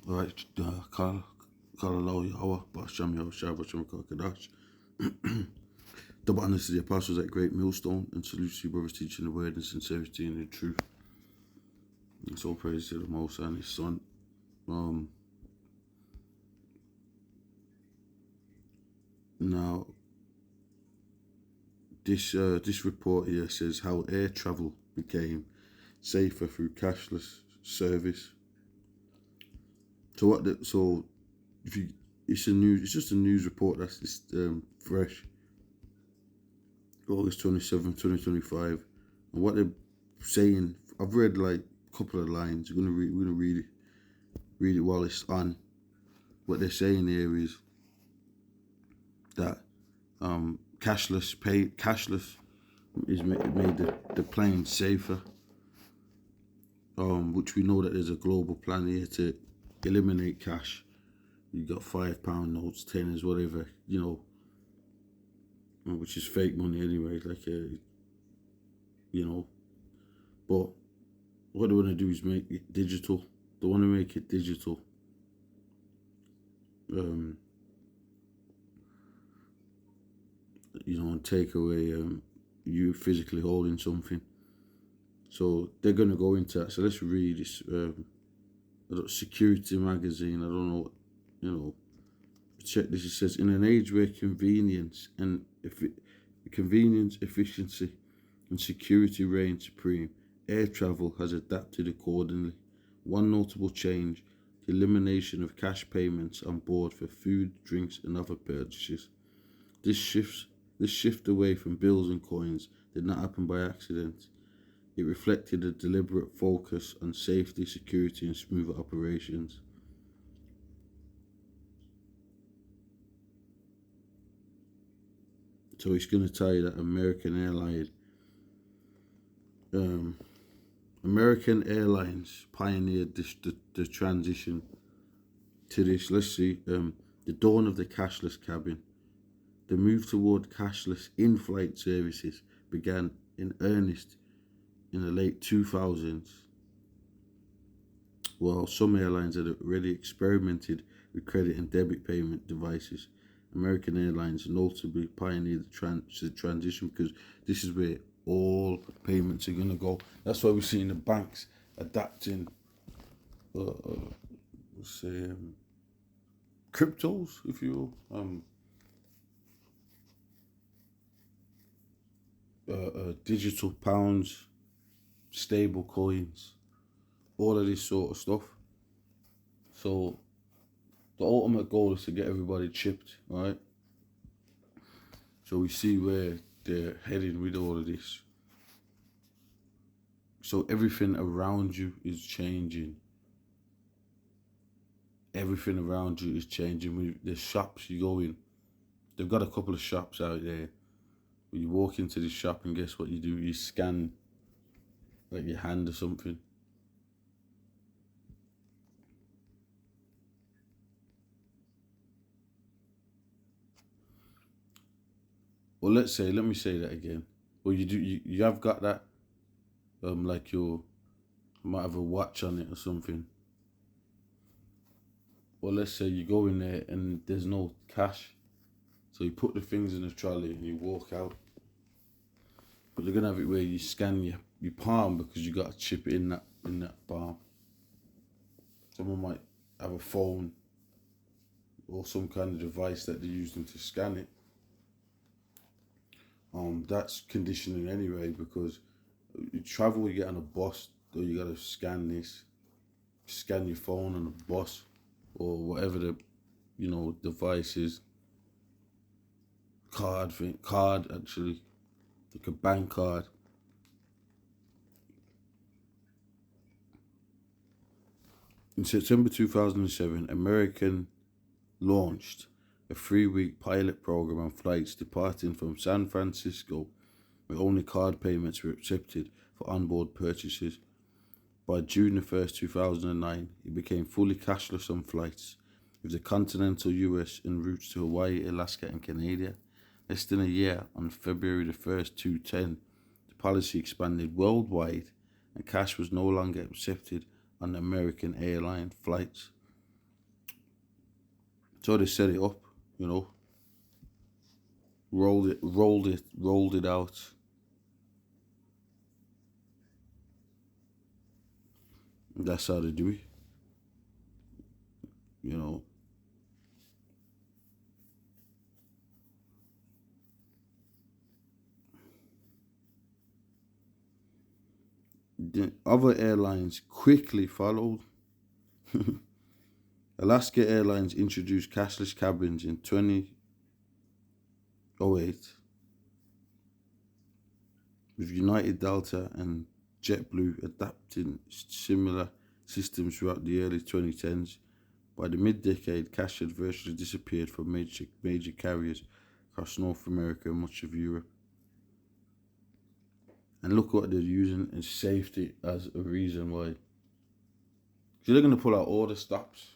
Alright, Kala Yahweh, Basham Yahushua, Basham Kakadash. Double honors to the apostles at Great Millstone, and salute to you, brothers, teaching the word and sincerity and the truth. And so praise to the Most High and His Son. Now, this report here says how air travel became safer through cashless service. So it's just a news report that's just fresh. August 27th, 2025. And what they're saying, I've read like a couple of lines. We're gonna read it while it's on. What they're saying here is that cashless is made the plane safer. Which we know that there's a global plan here to eliminate cash. You got £5 notes, tenors, whatever, which is fake money anyway, But what they want to do is make it digital. They want to make it digital. And take away you physically holding something. So they're going to go into that. So let's read this. Security magazine. I don't know. Check this. It says, in an age where convenience, efficiency, and security reign supreme, air travel has adapted accordingly. One notable change: the elimination of cash payments on board for food, drinks, and other purchases. This shift away from bills and coins did not happen by accident. It reflected a deliberate focus on safety, security, and smoother operations. So it's going to tell you that American Airlines pioneered the transition to this. Let's see, the dawn of the cashless cabin. The move toward cashless in-flight services began in earnest in the late 2000s. While some airlines had already experimented with credit and debit payment devices, American Airlines notably pioneered the transition, because this is where all payments are going to go. That's why we're seeing the banks adapting, cryptos, if you will, digital pounds, stable coins, all of this sort of stuff. So the ultimate goal is to get everybody chipped, right? So we see where they're heading with all of this. So everything around you is changing. Everything around you is changing. With the shops you go in, they've got a couple of shops out there. You walk into the shop and guess what you do? You scan like your hand or something. Well, let me say that again. Well, you have got that, like you might have a watch on it or something. Well, let's say you go in there and there's no cash. So you put the things in the trolley and you walk out. But they're gonna have it where you scan your palm, because you got to chip it in that palm. Someone might have a phone or some kind of device that they're using to scan it. That's conditioning anyway, because you travel, you get on a bus, or you gotta scan your phone on a bus, or whatever the device is. Card actually, like a bank card. In September 2007, American launched a 3-week pilot program on flights departing from San Francisco, where only card payments were accepted for onboard purchases. By June the 1st, 2009, it became fully cashless on flights, with the continental US en routes to Hawaii, Alaska, and Canada. Less than a year, on February the 1st, 2010, the policy expanded worldwide, and cash was no longer accepted on American Airlines flights. So they set it up, you know, rolled it out. That's how they do it, you know. The other airlines quickly followed. Alaska Airlines introduced cashless cabins in 2008, with United Delta and JetBlue adapting similar systems throughout the early 2010s. By the mid-decade, cash had virtually disappeared from major carriers across North America and much of Europe. And look what they're using as safety as a reason why. So they're going to pull out all the stops.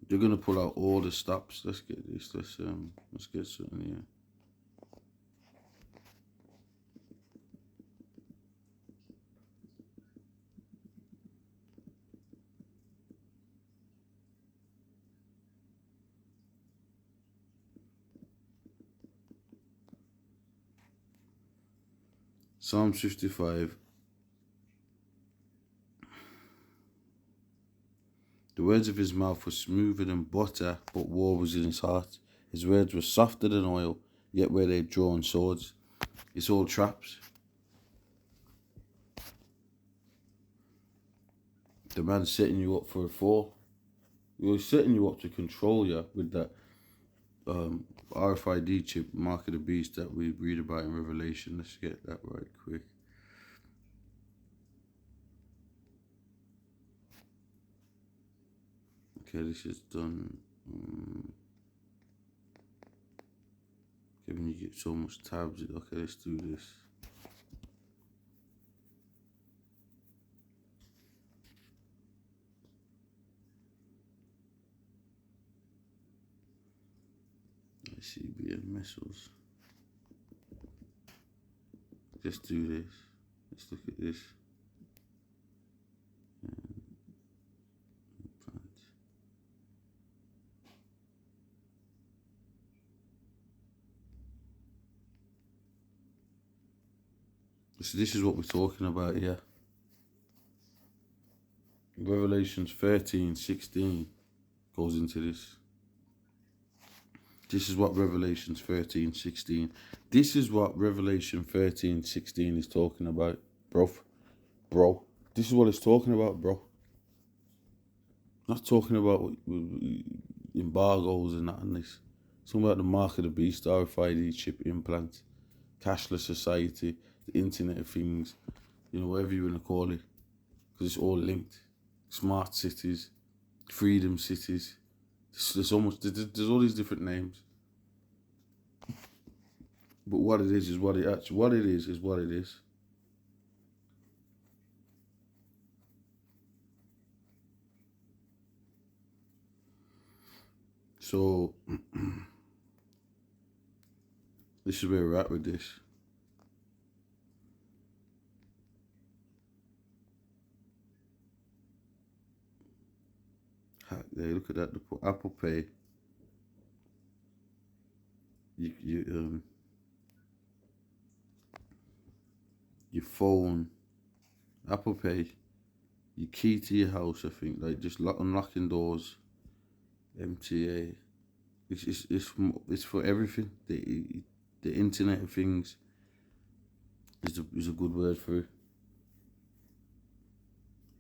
They're going to pull out all the stops. Let's get this. Let's get something here. Psalm 55. The words of his mouth were smoother than butter, but war was in his heart. His words were softer than oil, yet were they drawn swords. It's all traps. The man's setting you up for a fall. He was setting you up to control you with that RFID chip, mark of the beast, that we read about in Revelation. Let's get that right quick. Okay, this is done. Okay, when you get so much tabs, okay, let's do this. ICBM missiles. Let's do this. Let's look at this. So this is what we're talking about here. Revelations 13:16 goes into this. This is what Revelations 13:16. This is what Revelation 13:16 is talking about, bro. Bro. This is what it's talking about, bro. Not talking about embargoes and that and this. It's talking about the mark of the beast, RFID chip implant, cashless society, the Internet of Things, you know, whatever you want to call it, because it's all linked. Smart cities, freedom cities. There's all these different names. But what it is what it actually, what it is what it is. So this is where we're at with this. There, look at that. Apple Pay. Your phone, Apple Pay, your key to your house. I think like just unlocking doors. MTA. It's for everything. The Internet of Things is a good word for it.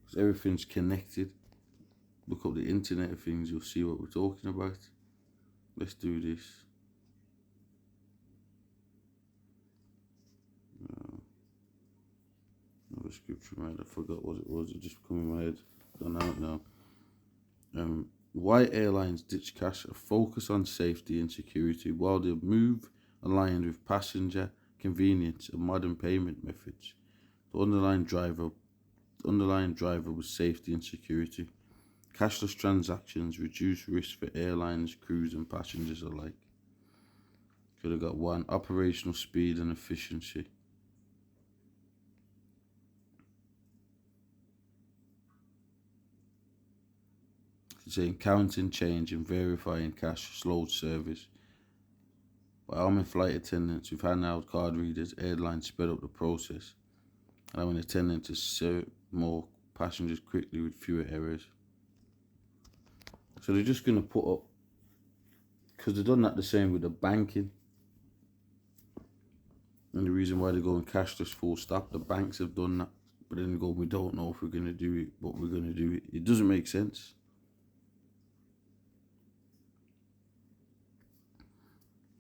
Because everything's connected. Look up the Internet of Things, you'll see what we're talking about. Let's do this. Another scripture, right? I forgot what it was. It just come in my head. Gone out now. Why airlines ditch cash? A focus on safety and security, while the move aligned with passenger convenience and modern payment methods. The underlying driver was safety and security. Cashless transactions reduce risk for airlines, crews, and passengers alike. Could have got one. Operational speed and efficiency. saying counting change and verifying cash slowed service. By arming flight attendants with handheld card readers, airlines sped up the process, allowing attendants to serve more passengers quickly with fewer errors. So they're just going to put up, because they've done that the same with the banking. And the reason why they're going cashless full stop, the banks have done that. But then they go, we don't know if we're going to do it, but we're going to do it. It doesn't make sense.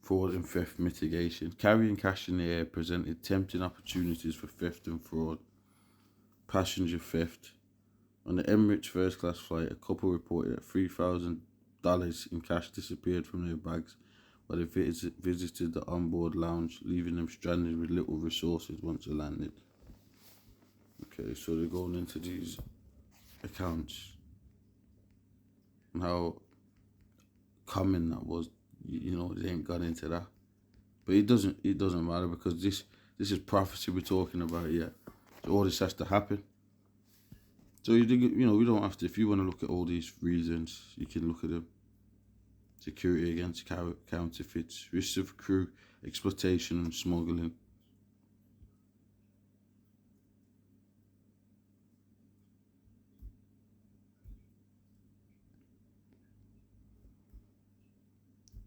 Fraud and theft mitigation. Carrying cash in the air presented tempting opportunities for theft and fraud. Passenger theft. On the Emirates first class flight, a couple reported that $3,000 in cash disappeared from their bags while they visited the onboard lounge, leaving them stranded with little resources once they landed. Okay, so they're going into these accounts and how common that was. They ain't got into that, but it doesn't matter, because this is prophecy we're talking about here. So all this has to happen. So we don't have to. If you want to look at all these reasons, you can look at them. Security against counterfeits, risks of crew exploitation and smuggling.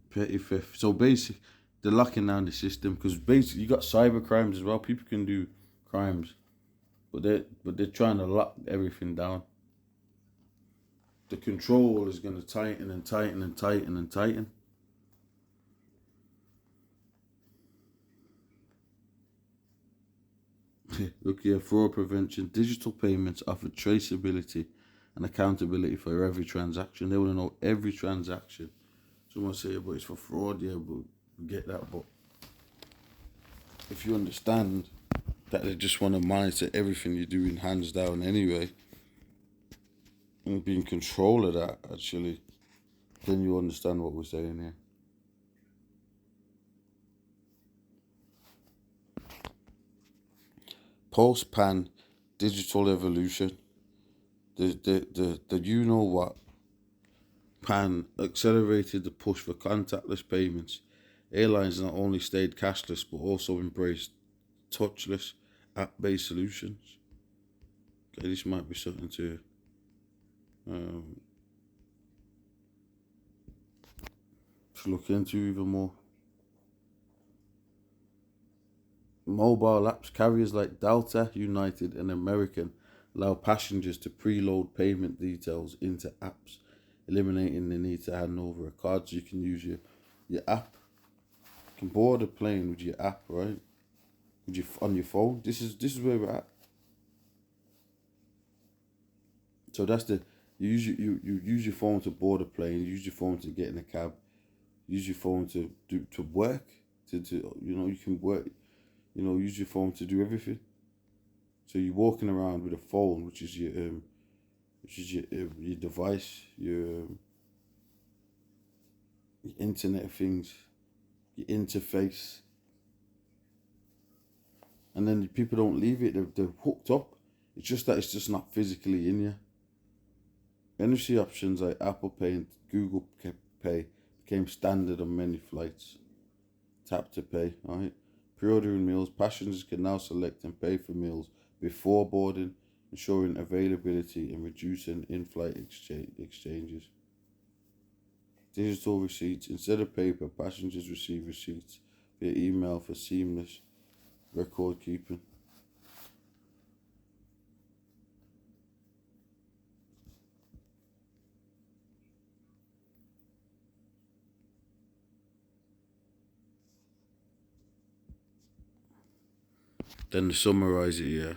Petty theft. So basically, they're locking down the system, because basically you got cyber crimes as well. People can do crimes, but they're trying to lock everything down. The control is going to tighten and tighten and tighten and tighten. Look here, fraud prevention. Digital payments offer traceability and accountability for every transaction. They want to know every transaction. Someone say, but it's for fraud. Yeah, but we get that. But if you understand that they just want to monitor everything you're doing hands down anyway, and be in control of that, actually, then you understand what we're saying here. Post-pan digital evolution. The you know what pan accelerated the push for contactless payments. Airlines not only stayed cashless but also embraced touchless app-based solutions. Okay, this might be something to look into even more. Mobile apps, carriers like Delta, United and American allow passengers to preload payment details into apps, eliminating the need to hand over a card. So you can use your app. You can board a plane with your app, right? On your phone. This is where we're at. So that's you use your phone to board a plane. You use your phone to get in a cab. You use your phone to work. To you can work. Use your phone to do everything. So you're walking around with a phone, which is your device, your Internet of Things, your interface, and then people don't leave it. They're hooked up. It's just that it's just not physically in you. NFC options like Apple Pay and Google Pay became standard on many flights. Tap to pay, right? Pre-ordering meals, passengers can now select and pay for meals before boarding, ensuring availability and reducing in-flight exchanges. Digital receipts. Instead of paper, passengers receive receipts via email for seamless record keeping. Then to summarize it here.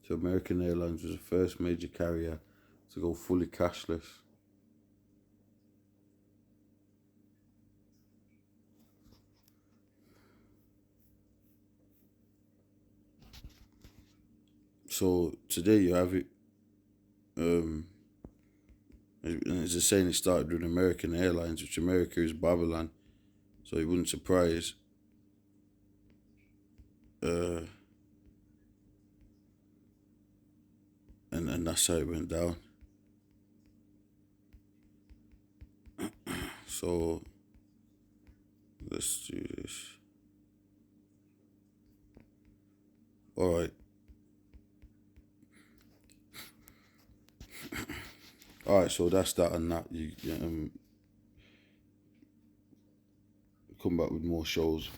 So American Airlines was the first major carrier to go fully cashless. So today you have it. And it's just saying it started with American Airlines, which America is Babylon, so it wouldn't surprise. And that's how it went down. So let's do this. All right. All right. So that's that and that. You come back with more shows.